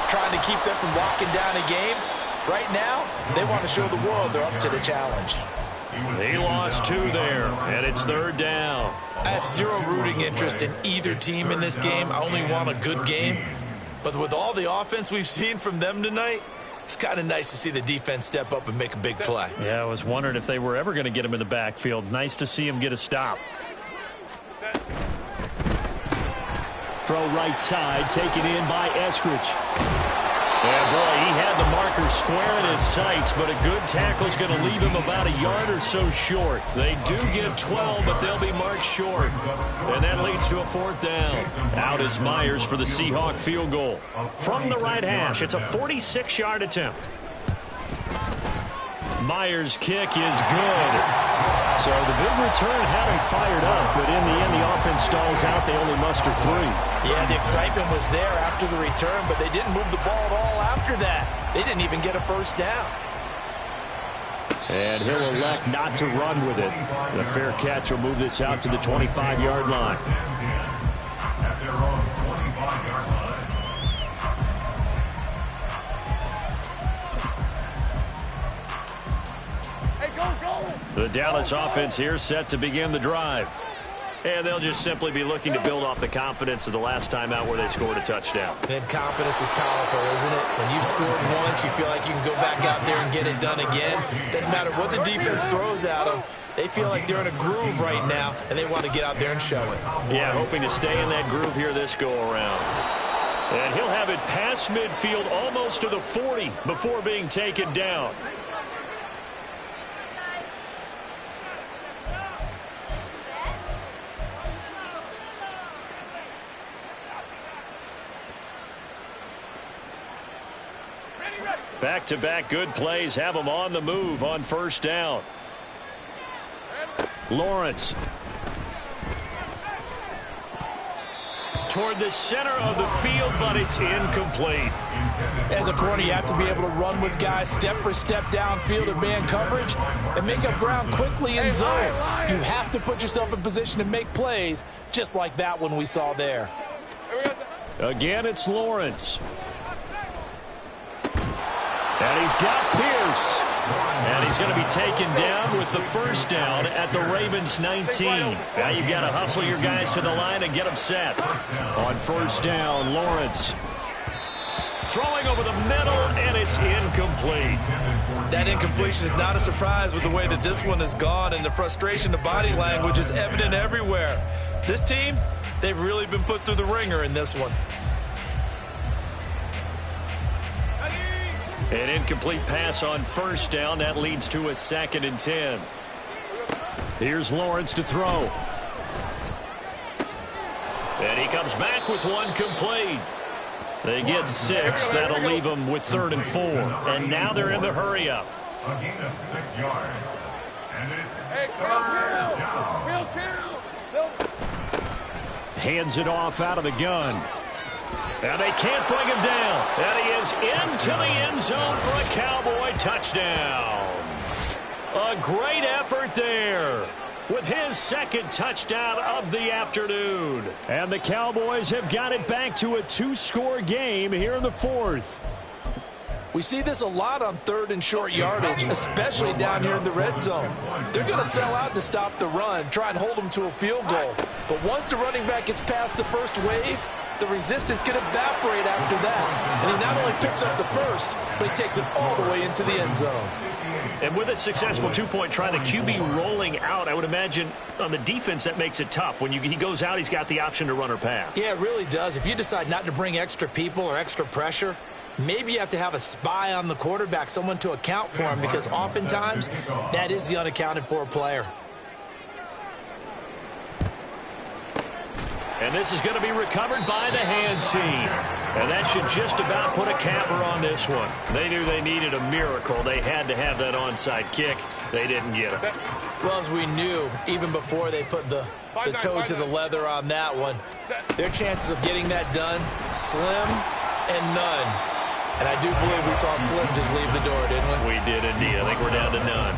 trying to keep them from locking down a game. Right now, they want to show the world they're up to the challenge. He lost 2 there, and it's 3rd down. I have zero rooting interest in either team in this game. I only want a good game. But with all the offense we've seen from them tonight, it's kind of nice to see the defense step up and make a big play. Yeah, I was wondering if they were ever going to get him in the backfield. Nice to see him get a stop. Throw right side, taken in by Eskridge. Yeah, boy, he had the marker square in his sights, but a good tackle is going to leave him about a yard or so short. They do get 12, but they'll be marked short. And that leads to a 4th down. Out is Myers for the Seahawk field goal. From the right hash, it's a 46-yard attempt. Myers' kick is good. So the big return had him fired up, but in the end, the offense stalls out. They only muster 3. Yeah, the excitement was there after the return, but they didn't move the ball at all after that. They didn't even get a first down. And he'll elect not to run with it. The fair catch will move this out to the 25-yard line. At their own 25-yard line. The Dallas offense here set to begin the drive. And they'll just simply be looking to build off the confidence of the last time out where they scored a touchdown. And confidence is powerful, isn't it? When you've scored once, you feel like you can go back out there and get it done again. Doesn't matter what the defense throws at them. They feel like they're in a groove right now, and they want to get out there and show it. Yeah, hoping to stay in that groove here this go-around. And he'll have it past midfield almost to the 40 before being taken down. Back-to-back good plays have them on the move on first down. Lawrence. Toward the center of the field, but it's incomplete. As a corner, you have to be able to run with guys step for step downfield in man coverage and make up ground quickly in zone. You have to put yourself in position to make plays just like that one we saw there. Again, it's Lawrence. And he's got Pierce. And he's going to be taken down with the first down at the Ravens 19. Now you've got to hustle your guys to the line and get them set. On first down, Lawrence. Throwing over the middle, and it's incomplete. That incompletion is not a surprise with the way that this one has gone, and the frustration, the body language is evident everywhere. This team, they've really been put through the ringer in this one. An incomplete pass on first down. That leads to a 2nd and 10. Here's Lawrence to throw. And he comes back with one complete. They get 6. That'll leave them with 3rd and 4. And now they're in the hurry-up. A gain of 6 yards. And it's third down. Hands it off out of the gun. And they can't bring him down. And he is into the end zone for a Cowboy touchdown. A great effort there with his 2nd touchdown of the afternoon. And the Cowboys have got it back to a 2-score game here in the 4th. We see this a lot on 3rd and short yardage, especially down here in the red zone. They're going to sell out to stop the run, try and hold them to a field goal. But once the running back gets past the first wave, the resistance can evaporate after that. And he not only picks up the first, but he takes it all the way into the end zone. And with a successful 2-point try, the QB rolling out, I would imagine on the defense that makes it tough. When he goes out, he's got the option to run or pass. Yeah, it really does. If you decide not to bring extra people or extra pressure, maybe you have to have a spy on the quarterback, someone to account for him, because oftentimes that is the unaccounted for player. And this is going to be recovered by the hands team. And that should just about put a capper on this one. They knew they needed a miracle. They had to have that onside kick. They didn't get it. Well, as we knew, even before they put the toe to the leather on that one, their chances of getting that done, slim and none. And I do believe we saw Slim just leave the door, didn't we? We did indeed. I think we're down to none.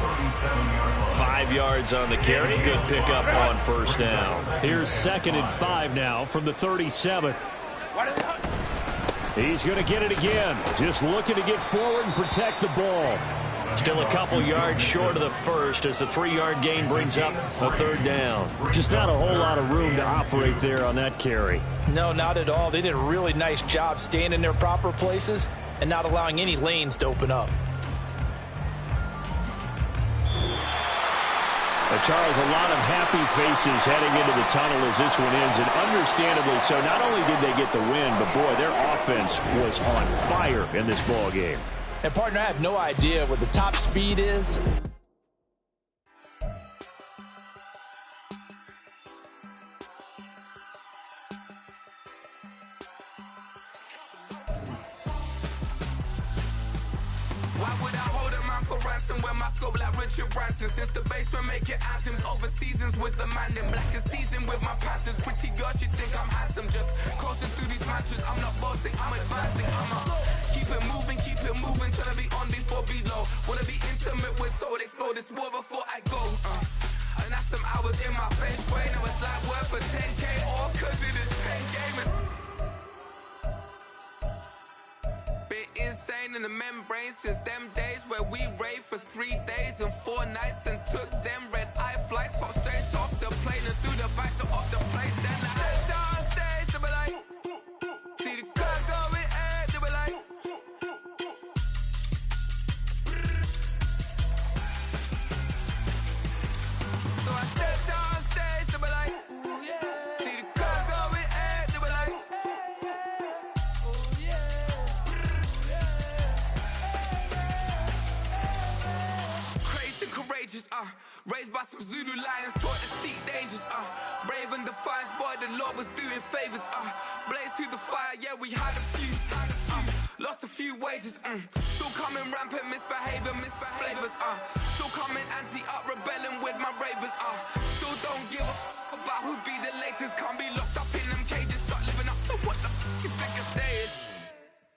5 yards on the carry. Good pickup on first down. Here's 2nd and 5 now from the 37. He's going to get it again. Just looking to get forward and protect the ball. Still a couple yards short of the first as the 3-yard gain brings up a 3rd down. Just not a whole lot of room to operate there on that carry. No, not at all. They did a really nice job staying in their proper places and not allowing any lanes to open up. Charles, a lot of happy faces heading into the tunnel as this one ends, and understandably so. Not only did they get the win, but boy, their offense was on fire in this ball game. And partner, I have no idea what the top speed is. When my scope like Richard Branson, since the basement making anthems over seasons with the man in black is seasoned with my panthers. Pretty girl, she think I'm handsome, just coasting through these matches. I'm not bossing, I'm advancing. Keep it moving, trying to be on before below. Wanna be intimate with soul, explore this war before I go. And that's some hours in my face way. Now it's like work for 10K, all cause it is 10 gamers. Bit insane in the membrane since them days where we raved for 3 days and 4 nights and took them red-eye flights, hop straight off the plane and through the back door of the place. Then I head down stage, they be like, see the car going, they be like, so I step down stage, they be like, ooh yeah, see the car going, they be like, ooh yeah. Courageous, raised by some Zulu lions, taught to seek dangers, brave and defiant, boy, the Lord was doing favors, blaze through the fire, yeah, we had a few, lost lost a few wages. Still coming rampant, misbehavior, flavors. Still coming anti-up, rebelling with my ravers. Still don't give a about who be the latest. Can't be locked up in